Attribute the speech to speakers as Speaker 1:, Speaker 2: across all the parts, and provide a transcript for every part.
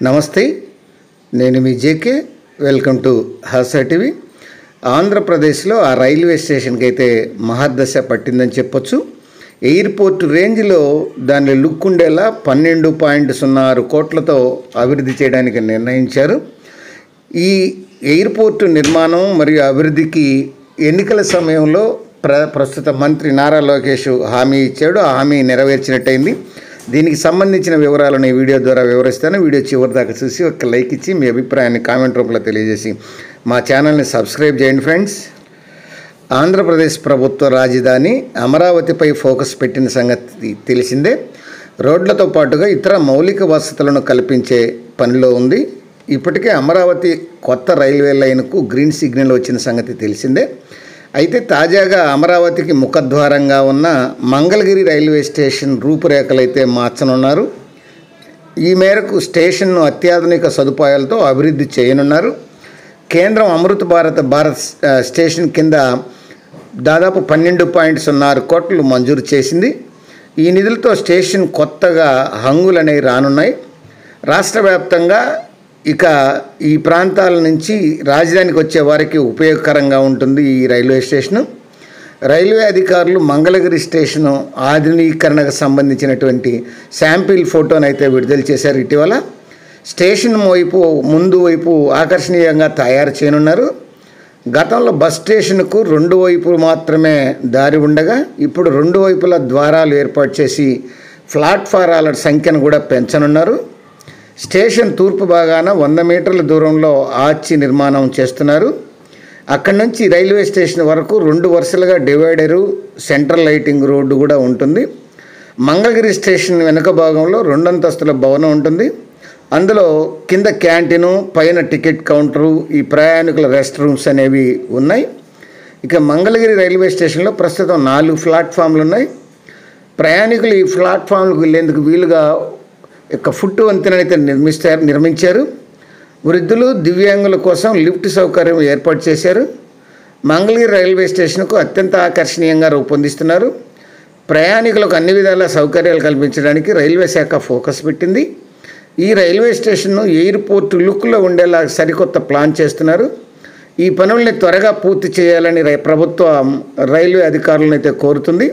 Speaker 1: నమస్తే, నేను మీ JK. Welcome to Hasa TV. ఆంధ్రప్రదేశ్లో ఆ రైల్వే స్టేషన్కి అయితే మహర్దశ పట్టిందని చెప్పొచ్చు. ఎయిర్పోర్ట్ రేంజ్లో దాని లుక్ ఉండేలా 12.06 కోట్లతో అభివృద్ధి చేయడానికి నిర్ణయించారు. ఈ ఎయిర్పోర్టు నిర్మాణం మరియు అభివృద్ధికి ఎన్నికల సమయంలో ప్రస్తుత మంత్రి నారా లోకేష్ హామీ ఇచ్చాడు. ఆ హామీ నెరవేర్చినట్టయింది. దీనికి సంబంధించిన వివరాలను ఈ వీడియో ద్వారా వివరిస్తాను. వీడియో చివరి దాకా చూసి ఒక లైక్ ఇచ్చి మీ అభిప్రాయాన్ని కామెంట్ రూపంలో తెలియజేసి మా ఛానల్ని సబ్స్క్రైబ్ చేయండి ఫ్రెండ్స్. ఆంధ్రప్రదేశ్ ప్రభుత్వ రాజధాని అమరావతిపై ఫోకస్ పెట్టిన సంగతి తెలిసిందే. రోడ్లతో పాటుగా ఇతర మౌలిక వసతులను కల్పించే పనిలో ఉంది. ఇప్పటికే అమరావతి కొత్త రైల్వే లైన్కు గ్రీన్ సిగ్నల్ వచ్చిన సంగతి తెలిసిందే. అయితే తాజాగా అమరావతికి ముఖద్వారంగా ఉన్న మంగళగిరి రైల్వే స్టేషన్ రూపురేఖలైతే మార్చనున్నారు. ఈ మేరకు స్టేషన్ను అత్యాధునిక సదుపాయాలతో అభివృద్ధి చేయనున్నారు. కేంద్రం అమృత్ భారత్ స్టేషన్ కింద దాదాపు 12.06 కోట్లు మంజూరు చేసింది. ఈ నిధులతో స్టేషన్ కొత్తగా హంగులనేవి రానున్నాయి. రాష్ట్ర వ్యాప్తంగా ఇక ఈ ప్రాంతాల నుంచి రాజధానికి వచ్చే వారికి ఉపయోగకరంగా ఉంటుంది ఈ రైల్వే స్టేషను. రైల్వే అధికారులు మంగళగిరి స్టేషను ఆధునీకరణకు సంబంధించినటువంటి శాంపిల్ ఫోటోను అయితే విడుదల చేశారు ఇటీవల. స్టేషన్ ముందు వైపు ఆకర్షణీయంగా తయారు చేయనున్నారు. గతంలో బస్ స్టేషన్కు 2 వైపులు మాత్రమే దారి ఉండగా ఇప్పుడు 2 వైపుల ద్వారాలు ఏర్పాటు చేసి ప్లాట్ఫారాల సంఖ్యను కూడా పెంచనున్నారు. స్టేషన్ తూర్పు భాగాన 100 మీటర్ల దూరంలో ఆర్చి నిర్మాణం చేస్తున్నారు. అక్కడి నుంచి రైల్వే స్టేషన్ వరకు 2 వరుసలుగా డివైడరు, సెంట్రల్ లైటింగ్ రోడ్డు కూడా ఉంటుంది. మంగళగిరి స్టేషన్ వెనుక భాగంలో 2 అంతస్తుల భవనం ఉంటుంది. అందులో కింద క్యాంటీను, పైన టికెట్ కౌంటరు, ఈ ప్రయాణికుల రెస్ట్ రూమ్స్ అనేవి ఉన్నాయి. ఇక మంగళగిరి రైల్వే స్టేషన్లో ప్రస్తుతం 4 ప్లాట్ఫామ్లు ఉన్నాయి. ప్రయాణికులు ఈ ప్లాట్ఫామ్లకు వెళ్ళేందుకు వీలుగా ఫుట్ వంతెనైతే నిర్మించారు. వృద్ధులు, దివ్యాంగుల కోసం లిఫ్ట్ సౌకర్యం ఏర్పాటు చేశారు. మంగళగిరి రైల్వే స్టేషన్కు అత్యంత ఆకర్షణీయంగా రూపొందిస్తున్నారు. ప్రయాణికులకు అన్ని విధాల సౌకర్యాలు కల్పించడానికి రైల్వే శాఖ ఫోకస్ పెట్టింది. ఈ రైల్వే స్టేషన్ను ఎయిర్పోర్ట్ లుక్లో ఉండేలా సరికొత్త ప్లాన్ చేస్తున్నారు. ఈ పనుల్ని త్వరగా పూర్తి చేయాలని ప్రభుత్వం రైల్వే అధికారులను అయితే కోరుతుంది.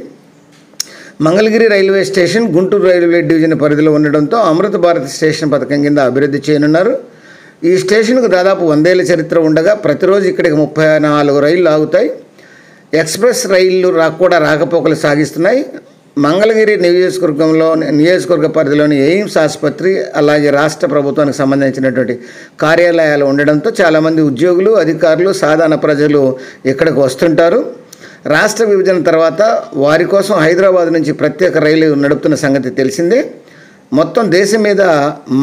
Speaker 1: Mangalagiri railway station Guntur railway division పరిధిలో ఉండడంతో అమృత్ భారత్ స్టేషన్ పథకం కింద అభివృద్ధి చేయనున్నారు. ఈ స్టేషన్కు దాదాపు 100 ఏళ్ల చరిత్ర ఉండగా ప్రతిరోజు ఇక్కడికి 34 రైళ్లు ఆగుతాయి. ఎక్స్ప్రెస్ రైళ్లు కూడా రాకపోకలు సాగిస్తున్నాయి. మంగళగిరి నియోజకవర్గ పరిధిలోని ఎయిమ్స్ ఆసుపత్రి, అలాగే రాష్ట్ర ప్రభుత్వానికి సంబంధించినటువంటి కార్యాలయాలు ఉండడంతో చాలామంది ఉద్యోగులు, అధికారులు, సాధారణ ప్రజలు ఇక్కడికి వస్తుంటారు. రాష్ట్ర విభజన తర్వాత వారి కోసం హైదరాబాద్ నుంచి ప్రత్యేక రైలు నడుపుతున్న సంగతి తెలిసిందే. మొత్తం దేశం మీద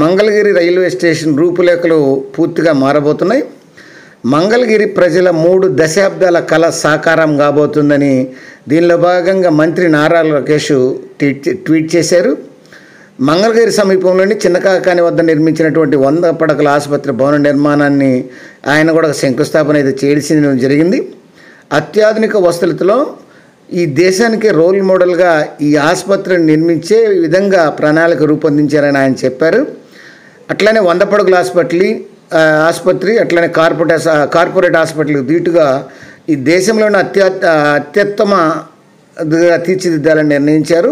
Speaker 1: మంగళగిరి రైల్వే స్టేషన్ రూపురేఖలు పూర్తిగా మారబోతున్నాయి. మంగళగిరి ప్రజల 3 దశాబ్దాల కళ సాకారం కాబోతుందని దీనిలో భాగంగా మంత్రి నారా లోకేష్ ట్వీట్ చేశారు. మంగళగిరి సమీపంలోని చిన్నకాకాని వద్ద నిర్మించినటువంటి 100 పడకల ఆసుపత్రి భవన నిర్మాణాన్ని ఆయన కూడా శంకుస్థాపన అయితే చేయడం జరిగింది. అత్యాధునిక వసతులతో ఈ దేశానికి రోల్ మోడల్గా ఈ ఆసుపత్రిని నిర్మించే విధంగా ప్రణాళిక రూపొందించారని ఆయన చెప్పారు. అట్లనే 100 పడకల ఆసుపత్రి అట్లనే కార్పొరేట్ హాస్పిటల్కి దీటుగా ఈ దేశంలోని అత్యుత్తమంగా తీర్చిదిద్దాలని నిర్ణయించారు.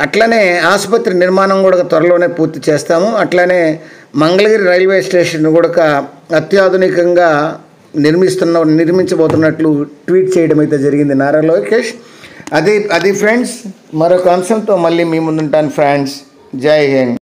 Speaker 1: అట్లనే ఆసుపత్రి నిర్మాణం కూడా త్వరలోనే పూర్తి చేస్తాము. మంగళగిరి రైల్వే స్టేషన్ కూడా అత్యాధునికంగా నిర్మించబోతున్నట్లు ట్వీట్ చేయడం అయితే జరిగింది నారా లోకేష్. అది ఫ్రెండ్స్, మరొక అంశంతో మళ్ళీ మీ ముందుంటాను ఫ్రెండ్స్. జై హింద్.